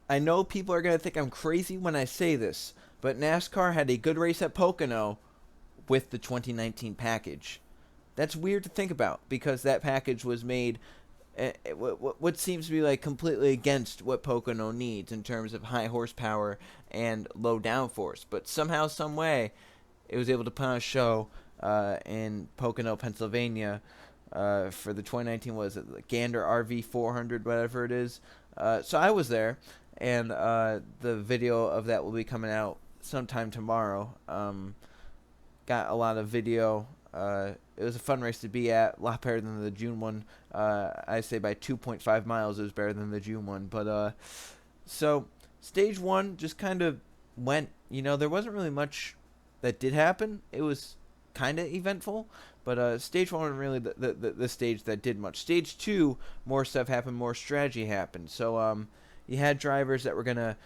I know people are going to think I'm crazy when I say this, but NASCAR had a good race at Pocono with the 2019 package. That's weird to think about because that package was made what seems to be like completely against what Pocono needs in terms of high horsepower and low downforce. But somehow, some way, it was able to put on a show in Pocono, Pennsylvania, for the 2019 was it the Gander RV 400, whatever it is. So I was there, and the video of that will be coming out sometime tomorrow. Got a lot of video. It was a fun race to be at, a lot better than the June one. I say by 2.5 miles it was better than the June one. But so stage one just kind of went. There wasn't really much that did happen. It was kind of eventful, but stage one was really the stage that did much. Stage two, more stuff happened, more strategy happened. So you had drivers that were gonna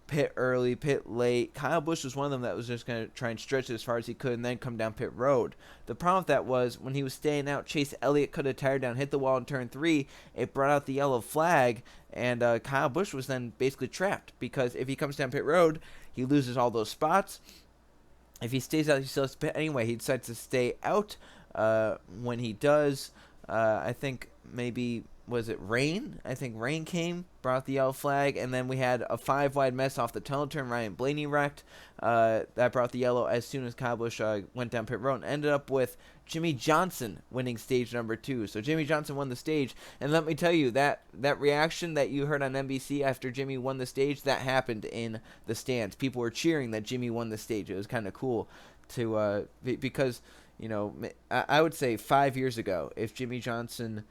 pit early, pit late. Kyle Busch was one of them that was just going to try and stretch it as far as he could and then come down pit road. The problem with that was when he was staying out, Chase Elliott cut a tire down, hit the wall in turn 3. It brought out the yellow flag, and Kyle Busch was then basically trapped because if he comes down pit road, he loses all those spots. If he stays out, he still has to pit anyway. He decides to stay out. When he does, I think maybe... was it rain? I think rain came, brought the yellow flag, and then we had a 5-wide mess off the tunnel turn. Ryan Blaney wrecked. That brought the yellow as soon as Kyle Busch went down pit road and ended up with Jimmy Johnson winning stage number 2. So Jimmy Johnson won the stage, and let me tell you, that reaction that you heard on NBC after Jimmy won the stage, that happened in the stands. People were cheering that Jimmy won the stage. It was kind of cool to because, I would say 5 years ago, if Jimmy Johnson...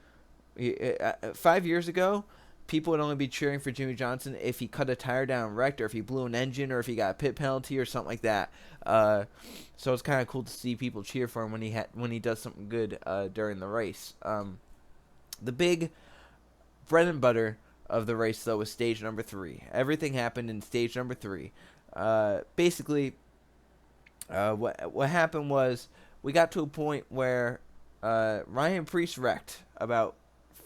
5 years ago, people would only be cheering for Jimmy Johnson if he cut a tire down and wrecked, or if he blew an engine, or if he got a pit penalty or something like that. So it's kind of cool to see people cheer for him when he does something good during the race. The big bread and butter of the race, though, was stage number 3. Everything happened in stage number 3. Basically, what happened was we got to a point where Ryan Preece wrecked about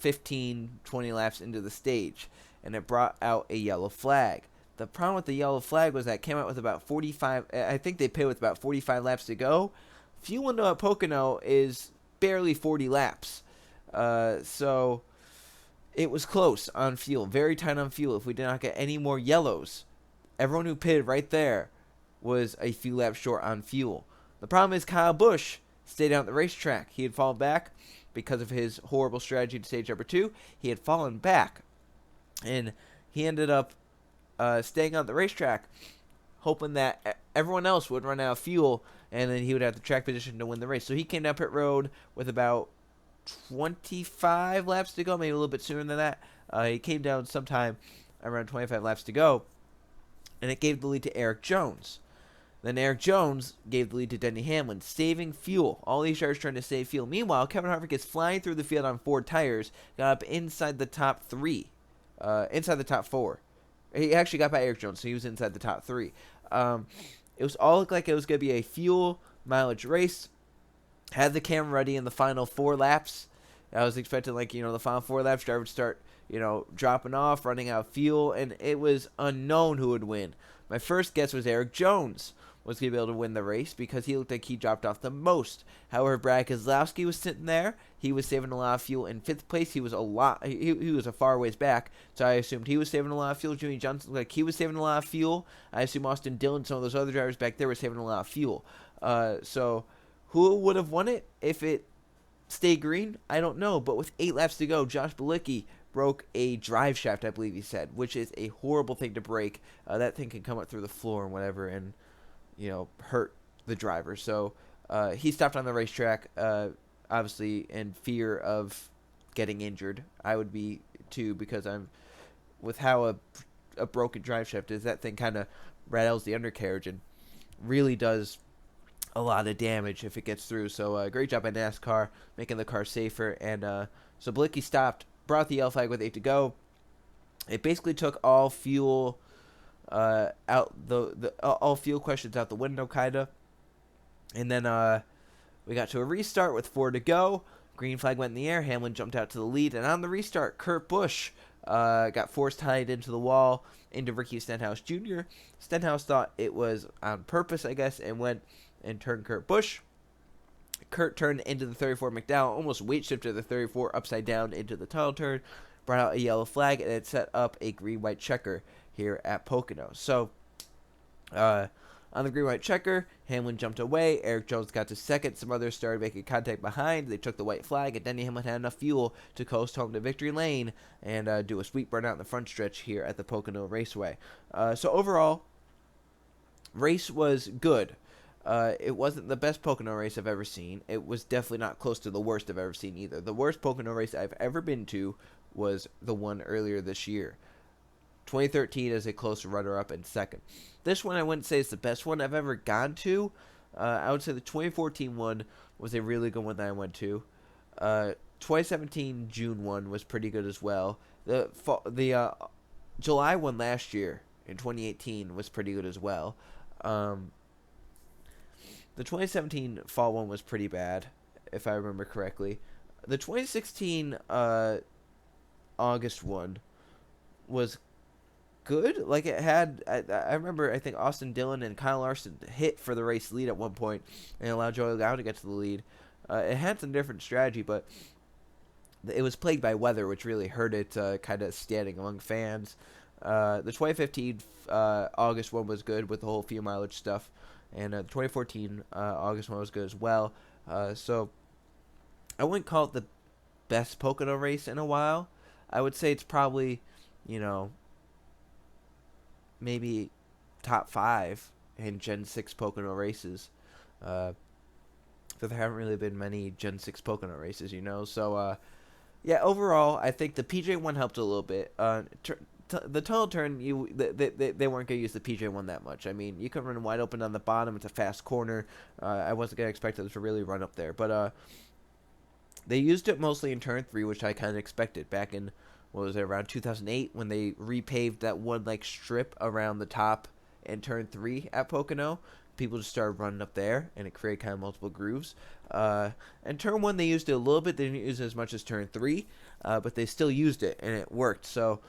15-20 laps into the stage, and it brought out a yellow flag. The problem with the yellow flag was that it came out with about 45, I think they pitted with about 45 laps to go. Fuel window at Pocono is barely 40 laps. So it was close on fuel, very tight on fuel. If we did not get any more yellows, everyone who pitted right there was a few laps short on fuel. The problem is Kyle Busch stayed out at the racetrack. He had fallen back because of his horrible strategy to stage number 2. He had fallen back, and he ended up staying on the racetrack, hoping that everyone else would run out of fuel, and then he would have the track position to win the race. So he came down pit road with about 25 laps to go, maybe a little bit sooner than that. He came down sometime around 25 laps to go, and it gave the lead to Eric Jones. Then Eric Jones gave the lead to Denny Hamlin, saving fuel. All these drivers trying to save fuel. Meanwhile, Kevin Harvick is flying through the field on 4 tires, got up inside the top 3, inside the top 4. He actually got by Eric Jones, so he was inside the top 3. It was all looked like it was going to be a fuel mileage race. Had the camera ready in the final 4 laps. I was expecting, the final 4 laps, driver would start, dropping off, running out of fuel, and it was unknown who would win. My first guess was Eric Jones was going to be able to win the race because he looked like he dropped off the most. However, Brad Keselowski was sitting there. He was saving a lot of fuel in 5th place. He was he was a far ways back, so I assumed he was saving a lot of fuel. Jimmy Johnson looked like he was saving a lot of fuel. I assume Austin Dillon, some of those other drivers back there were saving a lot of fuel. So who would have won it if it stayed green? I don't know, but with 8 laps to go, Josh Bilicki broke a drive shaft, I believe he said, which is a horrible thing to break. That thing can come up through the floor and whatever and, hurt the driver. So he stopped on the racetrack, obviously in fear of getting injured. I would be too, because I'm with how a broken drive shaft is. That thing kind of rattles the undercarriage and really does a lot of damage if it gets through. So great job by NASCAR making the car safer. And so Bilicki stopped, brought the yellow flag with 8 to go. It basically took all fuel out all fuel questions out the window, kinda. And then we got to a restart with 4 to go. Green flag went in the air. Hamlin jumped out to the lead, and on the restart, Kurt Busch got force tied into the wall into Ricky Stenhouse Jr. Stenhouse thought it was on purpose, I guess, and went and turned Kurt Busch. Kurt turned into the 34 McDowell, almost weight shifted the 34 upside down into the tunnel turn, brought out a yellow flag, and it set up a green-white checker here at Pocono. So, on the green-white checker, Hamlin jumped away. Eric Jones got to second. Some others started making contact behind. They took the white flag, and Denny Hamlin had enough fuel to coast home to victory lane and do a sweet burnout in the front stretch here at the Pocono Raceway. So overall, race was good. It wasn't the best Pocono race I've ever seen. It was definitely not close to the worst I've ever seen either. The worst Pocono race I've ever been to was the one earlier this year. 2013 as a close runner-up and second. This one I wouldn't say is the best one I've ever gone to. I would say the 2014 one was a really good one that I went to. 2017 June one was pretty good as well. The July one last year in 2018 was pretty good as well. The 2017 fall one was pretty bad, if I remember correctly. The 2016 August one was good. Like, it had, I remember, I think Austin Dillon and Kyle Larson hit for the race lead at one point and allowed Joey Logano to get to the lead. It had some different strategy, but it was plagued by weather, which really hurt it kind of standing among fans. The 2015 August one was good with the whole fuel mileage stuff, and the 2014 August one was good as well. So I wouldn't call it the best Pocono race in a while. I would say it's probably, maybe top 5 in Gen 6 Pocono races. But there haven't really been many Gen 6 Pocono races, So, yeah, overall, I think the PJ1 helped a little bit. The tunnel turn, they weren't going to use the PJ1 that much. I mean, you can run wide open on the bottom. It's a fast corner. I wasn't going to expect them to really run up there. But they used it mostly in turn 3, which I kind of expected back in, around 2008 when they repaved that one strip around the top in turn 3 at Pocono. People just started running up there, and it created kind of multiple grooves. And turn 1, they used it a little bit. They didn't use it as much as turn 3, but they still used it, and it worked. So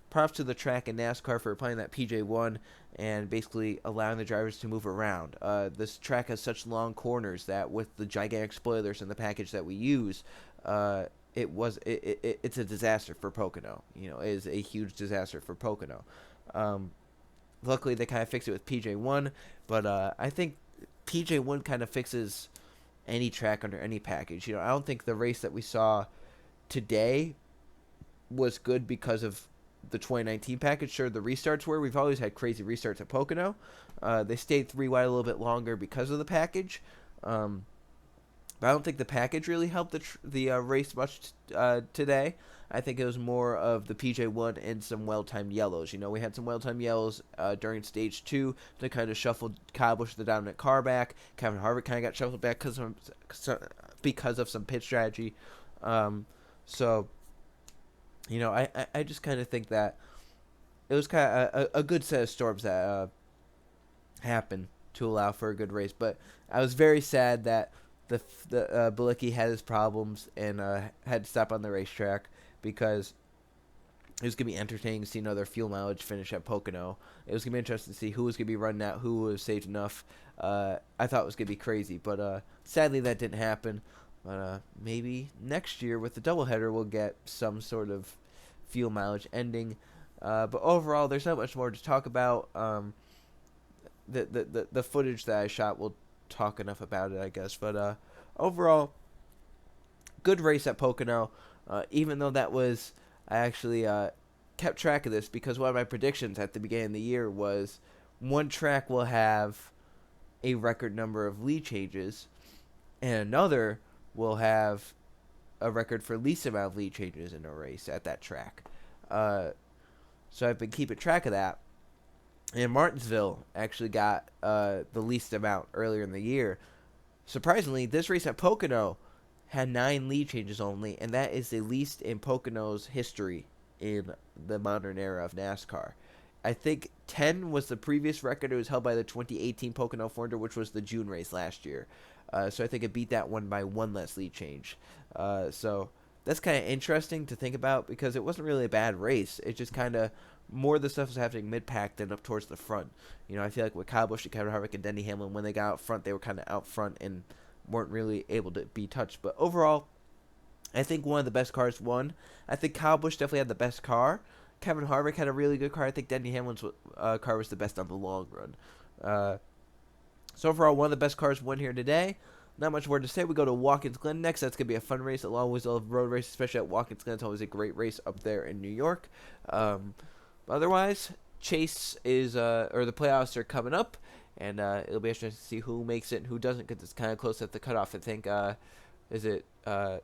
props to the track and NASCAR for applying that PJ1 and basically allowing the drivers to move around. This track has such long corners that with the gigantic spoilers in the package that we use, it's a disaster for Pocono. It is a huge disaster for Pocono. Luckily, they kind of fixed it with PJ1, but I think PJ1 kind of fixes any track under any package. I don't think the race that we saw today was good because of the 2019 package. Sure, the restarts were. We've always had crazy restarts at Pocono. They stayed 3 wide a little bit longer because of the package. But I don't think the package really helped the race much today. I think it was more of the PJ1 and some well-timed yellows. We had some well-timed yellows during Stage 2 to kind of shuffle Kyle Busch the dominant car back. Kevin Harvick kind of got shuffled back because of some pit strategy. So, I just kind of think that it was kind of a good set of storms that happened to allow for a good race. But I was very sad that the Bilicki had his problems and had to stop on the racetrack, because it was going to be entertaining to see another fuel mileage finish at Pocono. It was going to be interesting to see who was going to be running out, who was saved enough. I thought it was going to be crazy, but sadly that didn't happen. But maybe next year with the doubleheader we'll get some sort of fuel mileage ending. But overall, there's not much more to talk about. The footage that I shot will talk enough about it, I guess. But overall, good race at Pocono. Even though that was, I actually kept track of this because one of my predictions at the beginning of the year was one track will have a record number of lead changes, and another will have a record for least amount of lead changes in a race at that track. So I've been keeping track of that. And Martinsville actually got the least amount earlier in the year. Surprisingly, this race at Pocono had 9 lead changes only, and that is the least in Pocono's history in the modern era of NASCAR. I think 10 was the previous record. It was held by the 2018 Pocono 400, which was the June race last year. So I think it beat that one by 1 less lead change. So that's kind of interesting to think about because it wasn't really a bad race. It just kind of more of the stuff was happening mid-pack than up towards the front. I feel like with Kyle Busch and Kevin Harvick and Denny Hamlin, when they got out front, they were kind of out front and weren't really able to be touched. But overall, I think one of the best cars won. I think Kyle Busch definitely had the best car. Kevin Harvick had a really good car. I think Denny Hamlin's car was the best on the long run. So overall, one of the best cars won here today. Not much more to say. We go to Watkins Glen next. That's going to be a fun race. Always love road race, especially at Watkins Glen. It's always a great race up there in New York. Otherwise, Chase is, or the playoffs are coming up, and it'll be interesting to see who makes it and who doesn't, because it's kind of close at the cutoff. I think,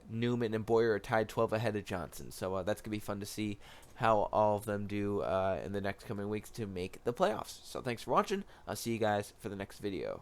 Newman and Boyer are tied 12 ahead of Johnson. So that's going to be fun to see how all of them do in the next coming weeks to make the playoffs. So thanks for watching. I'll see you guys for the next video.